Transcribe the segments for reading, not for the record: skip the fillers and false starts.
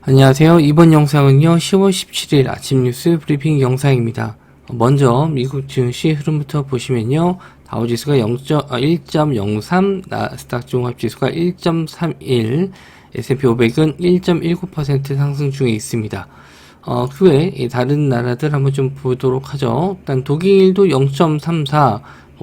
안녕하세요. 이번 영상은요, 10월 17일 아침 뉴스 브리핑 영상입니다. 먼저 미국 증시 흐름부터 보시면요, 다우지수가 1.03, 나스닥 종합지수가 1.31, S&P 500은 1.19% 상승 중에 있습니다. 그 외에 다른 나라들 한번 좀 보도록 하죠. 일단 독일도 0.34,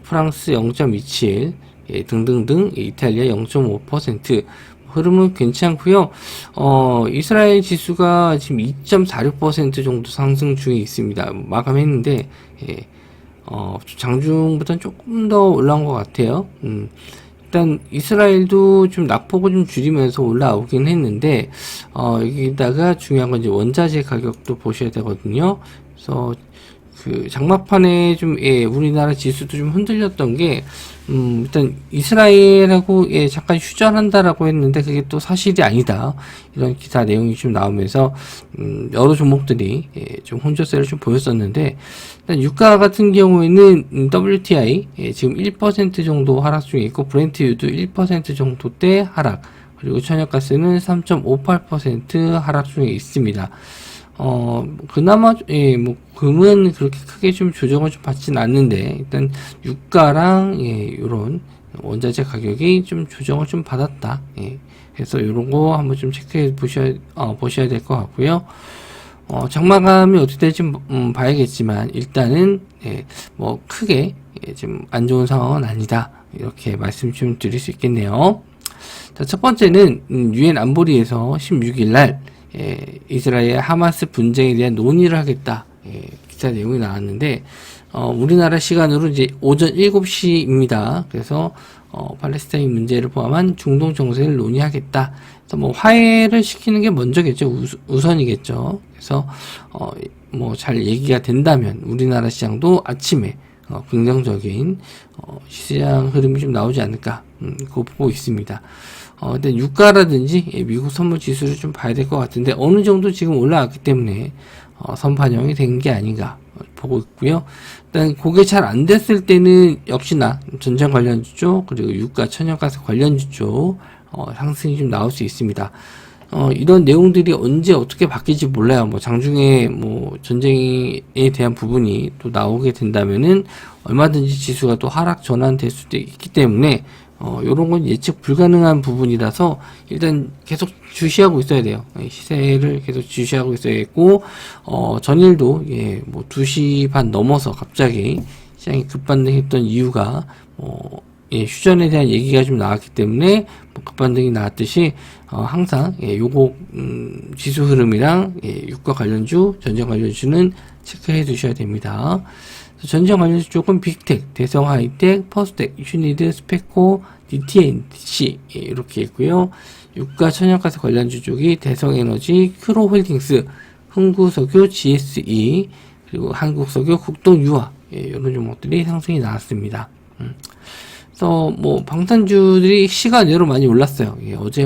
프랑스 0.27, 등등등, 이탈리아 0.5%, 흐름은 괜찮고요. 이스라엘 지수가 지금 2.46% 정도 상승 중에 있습니다. 마감했는데, 장중보다는 조금 더 올라온 것 같아요. 일단 이스라엘도 좀 낙폭을 좀 줄이면서 올라오긴 했는데, 여기다가 중요한 건 이제 원자재 가격도 보셔야 되거든요. 그래서 그 장막판에 좀 우리나라 지수도 좀 흔들렸던 게 일단 이스라엘하고 잠깐 휴전한다라고 했는데 그게 또 사실이 아니다, 이런 기사 내용이 좀 나오면서 여러 종목들이 좀 혼조세를 좀 보였었는데, 일단 유가 같은 경우에는 WTI 지금 1% 정도 하락 중에 있고, 브렌트유도 1% 정도대 하락, 그리고 천연가스는 3.58% 하락 중에 있습니다. 그나마, 금은 그렇게 크게 좀 조정을 좀 받진 않는데, 일단, 유가랑, 요런 원자재 가격이 좀 조정을 좀 받았다. 그래서 요런 거 한번 좀 체크해 보셔야 될 것 같고요. 장마감이 어떻게 될지, 봐야겠지만, 일단은, 크게, 좀 안 좋은 상황은 아니다, 이렇게 말씀 좀 드릴 수 있겠네요. 자, 첫 번째는, 유엔 안보리에서 16일날, 이스라엘 하마스 분쟁에 대한 논의를 하겠다, 기사 내용이 나왔는데, 우리나라 시간으로 이제 오전 7시입니다. 그래서, 팔레스타인 문제를 포함한 중동 정세를 논의하겠다. 그래서 화해를 시키는 게 먼저겠죠. 우선이겠죠. 그래서, 잘 얘기가 된다면, 우리나라 시장도 아침에, 긍정적인, 시장 흐름이 좀 나오지 않을까, 그거 보고 있습니다. 근데 유가라든지 미국 선물 지수를 좀 봐야 될 것 같은데, 어느 정도 지금 올라왔기 때문에 선반영이 된 게 아닌가 보고 있고요. 일단 그게 잘 안 됐을 때는 역시나 전쟁 관련주 쪽, 그리고 유가 천연가스 관련주 쪽 상승이 좀 나올 수 있습니다. 이런 내용들이 언제 어떻게 바뀔지 몰라요. 장중에 전쟁에 대한 부분이 또 나오게 된다면은 얼마든지 지수가 또 하락 전환될 수도 있기 때문에 요런 건 예측 불가능한 부분이라서 일단 계속 주시하고 있어야 돼요. 시세를 계속 주시하고 있어야겠고, 전일도 2시 반 넘어서 갑자기 시장이 급반등했던 이유가 휴전에 대한 얘기가 좀 나왔기 때문에 급반등이 나왔듯이 항상 요거 지수 흐름이랑 유가 관련주, 전쟁 관련주는 체크해 두셔야 됩니다. 전쟁 관련주 쪽은 빅텍, 대성 하이텍, 퍼스텍, 휴니드, 스페코, DTNC 이렇게 있고요. 유가 천연가스 관련주 쪽이 대성에너지, 큐로홀딩스, 흥구석유, GSE, 그리고 한국석유, 국동유화, 이런 종목들이 상승이 나왔습니다. 그래서 방산주들이 시간외로 많이 올랐어요. 어제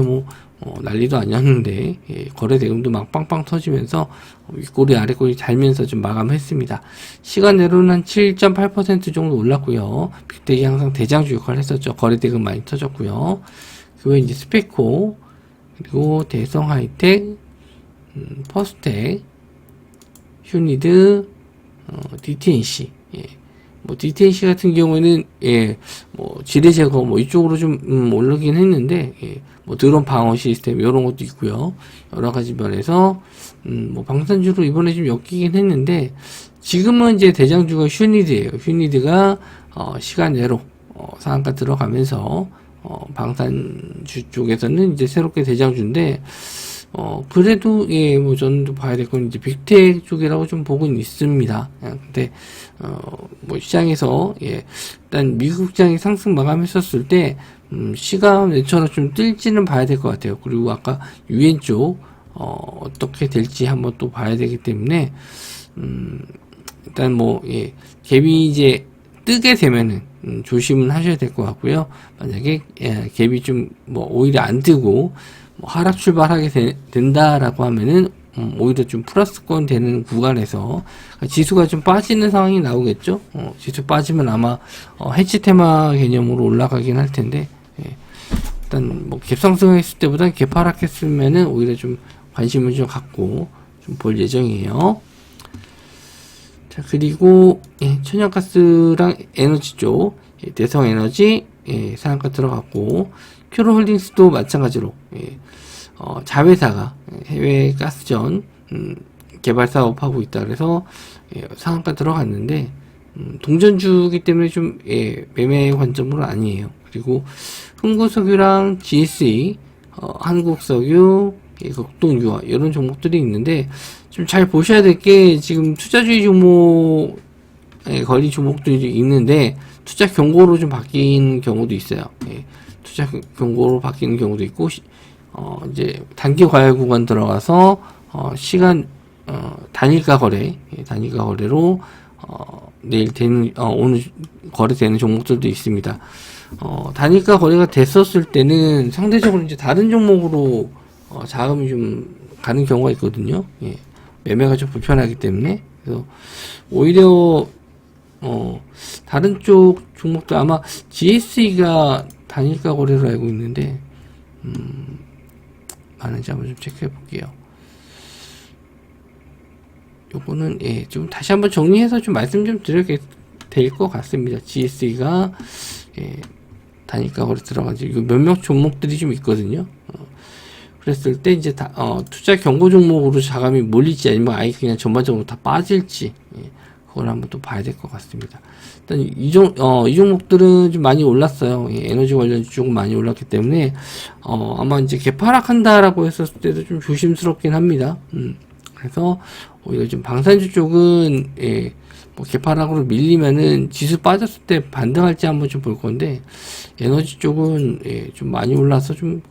난리도 아니었는데, 거래 대금도 막 빵빵 터지면서 윗꼬리 아랫꼬리 달면서 좀 마감했습니다. 시간외로는 한 7.8% 정도 올랐고요. 빅텍이 항상 대장주 역할을 했었죠. 거래 대금 많이 터졌고요. 그 외에 이제 스페코, 그리고 대성 하이텍, 퍼스텍, 휴니드, DTNC, DTNC 같은 경우에는, 지뢰 제거, 이쪽으로 좀, 오르긴 했는데, 드론 방어 시스템, 이런 것도 있고요. 여러 가지 면에서, 방산주로 이번에 좀 엮이긴 했는데, 지금은 이제 대장주가 휴니드예요. 휴니드가, 시간 내로, 상한가 들어가면서, 방산주 쪽에서는 이제 새롭게 대장주인데, 그래도, 저는 또 봐야 될 건 이제 빅텍 쪽이라고 좀 보고는 있습니다. 근데, 시장에서, 일단 미국 시장이 상승 마감했었을 때, 시간 외처럼 좀 뜰지는 봐야 될 것 같아요. 그리고 아까 유엔 쪽, 어떻게 될지 한번 또 봐야 되기 때문에, 일단 갭이 이제 뜨게 되면은, 조심은 하셔야 될 것 같고요. 만약에, 갭이 좀, 오히려 안 뜨고, 하락 출발하게 된다라고 하면은, 오히려 좀 플러스권 되는 구간에서 지수가 좀 빠지는 상황이 나오겠죠. 지수 빠지면 아마 해치 테마 개념으로 올라가긴 할 텐데, 일단 갭상승했을 때보다 갭하락했으면은 오히려 좀 관심을 좀 갖고 좀 볼 예정이에요. 자, 그리고 천연가스랑 에너지 쪽 대성에너지 상한가 들어갔고, 큐로홀딩스도 마찬가지로 자회사가 해외 가스전 개발 사업하고 있다 그래서 상한가 들어갔는데, 동전주기 때문에 좀 매매 관점으로 아니에요. 그리고 흥국석유랑 GSE, 한국석유, 극동유화 이런 종목들이 있는데, 좀 잘 보셔야 될 게, 지금 투자주의 종목에 걸린 종목들이 있는데 투자 경고로 좀 바뀐 경우도 있어요. 투자 경고로 바뀌는 경우도 있고, 이제 단기 과열 구간 들어가서 시간 단일가 거래로 내일 되는 오늘 거래되는 종목들도 있습니다. 단일가 거래가 됐었을 때는 상대적으로 이제 다른 종목으로 자금이 좀 가는 경우가 있거든요. 매매가 좀 불편하기 때문에. 그래서 오히려 다른 쪽 종목도 아마 GSE가 단일가 거래로 알고 있는데 많은지 한번 좀 체크해 볼게요. 요거는 좀 다시 한번 정리해서 좀 말씀 좀 드려야 될 것 같습니다. GSE가 단일가 거래 들어가지, 이거 몇몇 종목들이 좀 있거든요. 그랬을 때 이제 투자 경고 종목으로 자금이 몰릴지 아니면 아예 그냥 전반적으로 다 빠질지, 그걸 한번 또 봐야 될 것 같습니다. 일단 이 종목들은 좀 많이 올랐어요. 에너지 관련 쪽은 많이 올랐기 때문에 아마 이제 개파락한다라고 했었을 때도 좀 조심스럽긴 합니다. 그래서 오히려 좀 방산주 쪽은 뭐 개파락으로 밀리면은 지수 빠졌을 때 반등할지 한번 좀 볼 건데, 에너지 쪽은 좀 많이 올라서 좀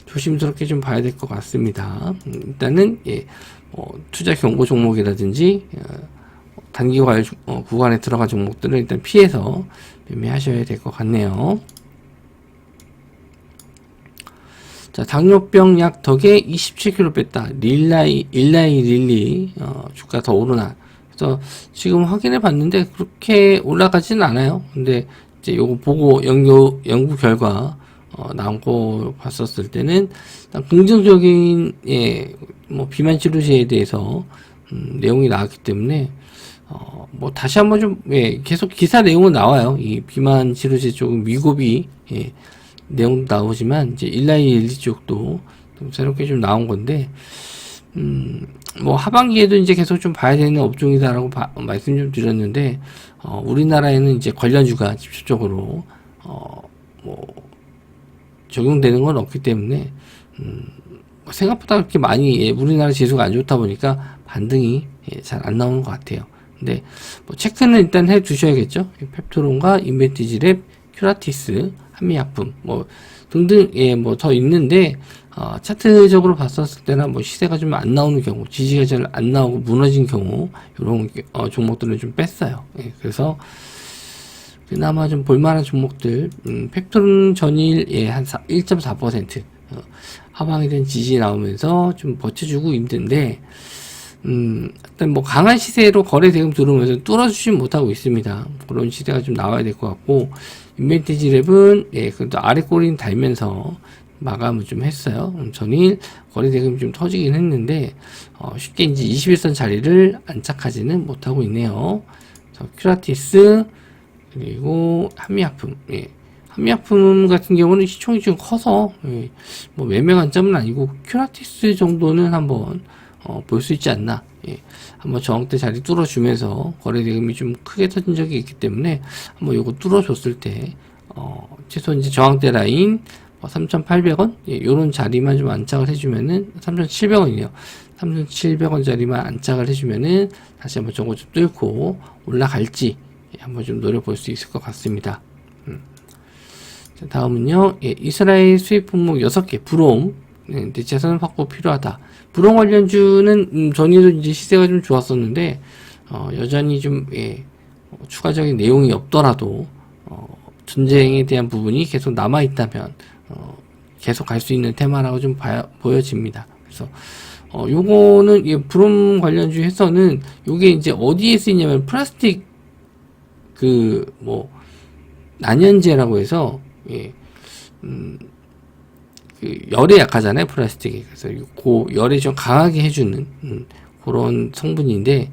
조심스럽게 좀 봐야 될 것 같습니다. 일단은 투자 경고 종목이라든지 단기 과열 구간에 들어간 종목들은 일단 피해서 매매하셔야 될 것 같네요. 자, 당뇨병 약 덕에 27kg 뺐다. 일라이 릴리 주가 더 오르나. 그래서 지금 확인해 봤는데 그렇게 올라가지는 않아요. 근데 이제 요거 보고 연구 결과 나온 거 봤었을 때는 긍정적인 뭐 비만 치료제에 대해서 내용이 나왔기 때문에 뭐 다시 한번 좀 계속 기사 내용은 나와요. 이 비만 치료제 쪽은 위고비 내용도 나오지만 이제 일라이 릴리 쪽도 좀 새롭게 좀 나온 건데, 뭐 하반기에도 이제 계속 좀 봐야 되는 업종이다라고 말씀 좀 드렸는데, 우리나라에는 이제 관련주가 집중적으로 뭐 적용되는 건 없기 때문에 생각보다 그렇게 많이 우리나라 지수가 안 좋다 보니까 반등이 잘 안 나오는 것 같아요. 근데 뭐 체크는 일단 해 두셔야겠죠. 펩토론과 인벤티지랩, 큐라티스, 한미약품 뭐 등등 뭐 더 있는데, 차트적으로 봤었을 때나 뭐 시세가 좀 안 나오는 경우, 지지가 잘 안 나오고 무너진 경우, 이런 종목들은 좀 뺐어요. 그래서 그나마 좀 볼만한 종목들, 펩토론 전일 한 1.4% 하방에 대한 지지 나오면서 좀 버텨주고 있는데, 일단 뭐 강한 시세로 거래 대금 들어오면서 뚫어주지 못하고 있습니다. 그런 시세가 좀 나와야 될 것 같고, 인벤티지랩은 그래도 아래 꼬리는 달면서 마감을 좀 했어요. 전일 거래 대금이 좀 터지긴 했는데 쉽게 이제 21선 자리를 안착하지는 못하고 있네요. 큐라티스, 그리고 한미약품. 한미약품 같은 경우는 시총이 좀 커서 뭐 매매 관점은 아니고 큐라티스 정도는 한번 볼 수 있지 않나. 한번 저항대 자리 뚫어주면서 거래 대금이 좀 크게 터진 적이 있기 때문에 한번 요거 뚫어줬을 때 최소 이제 저항대 라인 3,800원 요런 자리만 좀 안착을 해주면은 3,700원이요. 3,700원 자리만 안착을 해주면은 다시 한번 저거 좀 뚫고 올라갈지 한번 좀 노려볼 수 있을 것 같습니다. 자, 다음은요, 이스라엘 수입 품목 6개 브롬 대체선 확보 필요하다. 브롬 관련주는 전에도 이제 시세가 좀 좋았었는데 여전히 좀 추가적인 내용이 없더라도 전쟁에 대한 부분이 계속 남아 있다면 계속 갈 수 있는 테마라고 좀 보여집니다. 그래서 요거는 브롬 관련주에서는 요게 이제 어디에 쓰이냐면 플라스틱 난연제라고 해서 그 열에 약하잖아요, 플라스틱이. 그래서 그 열에 좀 강하게 해주는 그런 성분인데,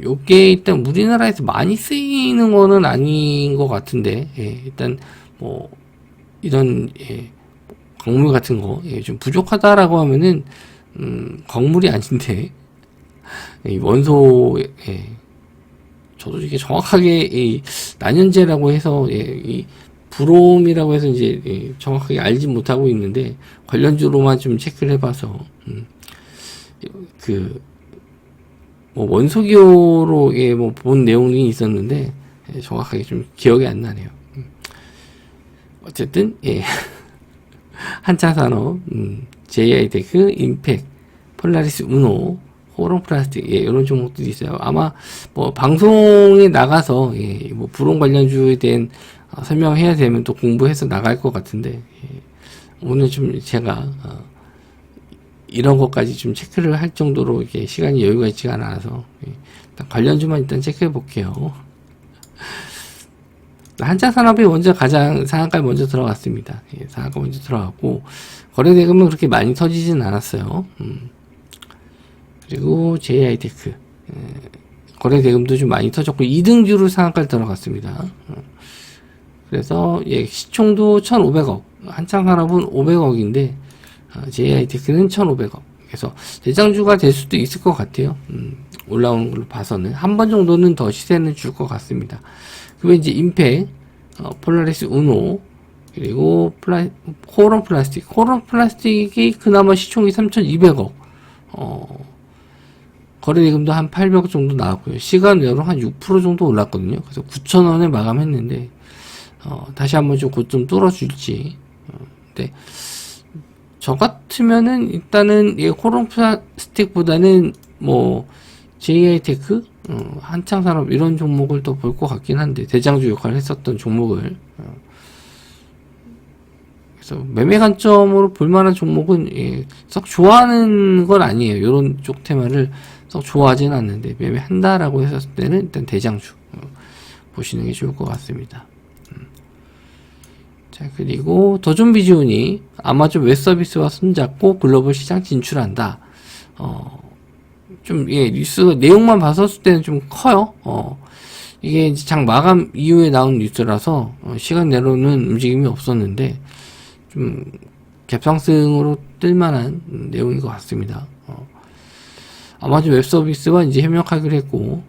요게 일단 우리나라에서 많이 쓰이는 거는 아닌 것 같은데, 예, 일단 뭐 이런 예, 광물 같은 거 좀 부족하다라고 하면은 광물이 아닌데 이 원소 저도 이게 정확하게 이 난연제라고 해서 이 브롬이라고 해서 이제 정확하게 알지 못하고 있는데 관련주로만 좀 체크를 해봐서 그 뭐 원소기호로 뭐 본 내용이 있었는데 정확하게 좀 기억이 안 나네요. 어쨌든 한차산업, JI테크, 임팩, 폴라리스 우노, 호롱플라스틱, 이런 종목들이 있어요. 아마, 뭐, 방송에 나가서, 뭐, 불온 관련주에 대한 설명해야 되면 또 공부해서 나갈 것 같은데, 오늘 좀 제가, 이런 것까지 좀 체크를 할 정도로 이렇게 시간이 여유가 있지가 않아서, 일단 관련주만 일단 체크해 볼게요. 한차산업이 먼저 가장 상한가에 먼저 들어갔습니다. 상한가 먼저 들어갔고 거래대금은 그렇게 많이 터지진 않았어요. 그리고 JI테크 거래대금도 좀 많이 터졌고 2등주로 상한가에 들어갔습니다. 그래서 시총도 1,500억, 한차산업은 500억인데 JI테크는 1,500억. 그래서 대장주가 될 수도 있을 것 같아요. 올라오는 걸로 봐서는 한 번 정도는 더 시세는 줄 것 같습니다. 그리고 이제 임팩, 폴라리스 우노, 그리고 코론 플라스틱. 코론 플라스틱이 그나마 시총이 3,200억. 거래대금도 한 800억 정도 나왔고요. 시간외로 한 6% 정도 올랐거든요. 그래서 9,000원에 마감했는데, 다시 한번 좀 고점 뚫어줄지. 근데, 저 같으면은 일단은 코론 플라스틱보다는 뭐, JI테크, 한창산업 이런 종목을 더 볼 것 같긴 한데 대장주 역할을 했었던 종목을 그래서 매매 관점으로 볼만한 종목은 썩 좋아하는 건 아니에요. 이런 쪽 테마를 썩 좋아하지는 않는데 매매한다라고 했었을 때는 일단 대장주 보시는 게 좋을 것 같습니다. 자, 그리고 더존비지온이 아마존 웹서비스와 손잡고 글로벌 시장 진출한다. 좀, 뉴스, 내용만 봤었을 때는 좀 커요. 이게 이제 장 마감 이후에 나온 뉴스라서, 시간 내로는 움직임이 없었는데, 좀, 갭상승으로 뜰만한 내용인 것 같습니다. 아마존 웹서비스와 이제 협력하기로 했고,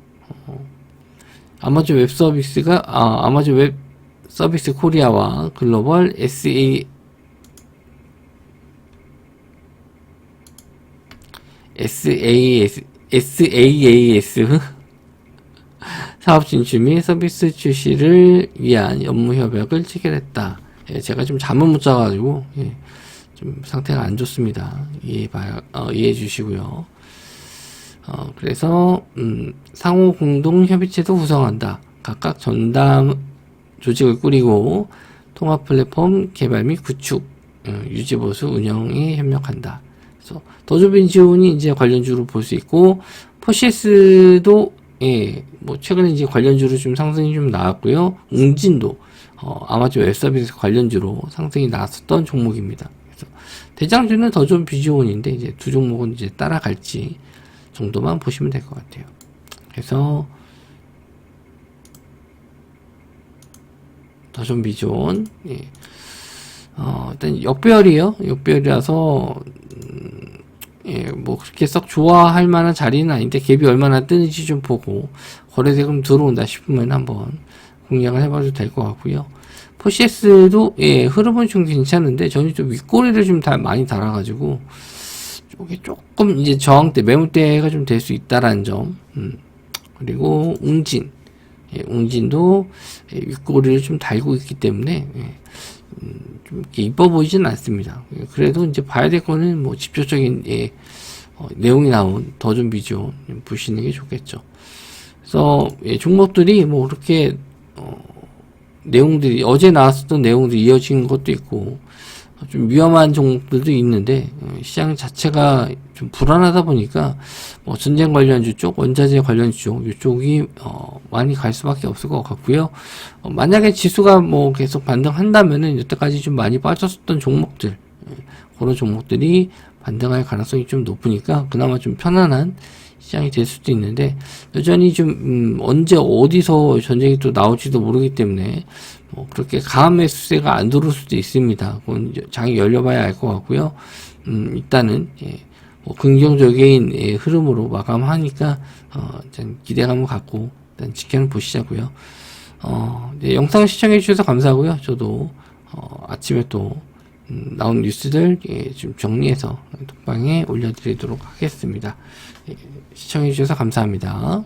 아마존 웹서비스가, 아마존 웹서비스 코리아와 글로벌 SaaS 사업 진출 및 서비스 출시를 위한 업무 협약을 체결했다. 제가 좀 잠을 못 자가지고 좀 상태가 안 좋습니다. 이해해 주시고요. 그래서 상호 공동 협의체도 구성한다. 각각 전담 조직을 꾸리고 통합 플랫폼 개발 및 구축, 유지 보수 운영에 협력한다. 그래서 더존비지온이 이제 관련주로 볼 수 있고 포시스도 뭐 최근에 이제 관련주로 좀 상승이 좀 나왔고요. 웅진도 아마존 웹서비스 관련주로 상승이 나왔었던 종목입니다. 그래서 대장주는 더존비지온인데 이제 두 종목은 이제 따라갈지 정도만 보시면 될 것 같아요. 그래서 더존비지온 일단 역배열이에요. 역배열이라서 뭐 그렇게 썩 좋아할 만한 자리는 아닌데 갭이 얼마나 뜨는지 좀 보고 거래대금 들어온다 싶으면 한번 공략을 해봐도 될 것 같고요. 포시스도 흐름은 좀 괜찮은데 저는 좀 윗꼬리를 좀 많이 달아가지고 이게 조금 이제 저항대 매물대가 좀 될 수 있다라는 점. 그리고 웅진도 윗꼬리를 좀 달고 있기 때문에 좀 이렇게 이뻐 보이지는 않습니다. 그래도 이제 봐야 될 거는 뭐 직접적인 내용이 나온 더존비지온 보시는 게 좋겠죠. 그래서 종목들이 뭐 그렇게 내용들이 어제 나왔었던 내용들이 이어진 것도 있고 좀 위험한 종목들도 있는데 시장 자체가 좀 불안하다 보니까 뭐 전쟁 관련주 쪽, 원자재 관련주 쪽 이쪽이 많이 갈 수밖에 없을 것 같고요. 만약에 지수가 뭐 계속 반등한다면은 여태까지 좀 많이 빠졌었던 종목들 그런 종목들이 반등할 가능성이 좀 높으니까 그나마 좀 편안한 시장이 될 수도 있는데, 여전히 좀 언제 어디서 전쟁이 또 나올지도 모르기 때문에 뭐 그렇게 강한 매수세가 안 들어올 수도 있습니다. 그건 장이 열려봐야 알 것 같고요. 일단은 뭐 긍정적인 흐름으로 마감하니까 일단 기대감을 갖고 일단 지켜는 보시자고요. 네, 영상 시청해 주셔서 감사하고요. 저도 아침에 또 나온 뉴스들 좀 정리해서 톡방에 올려드리도록 하겠습니다. 시청해 주셔서 감사합니다.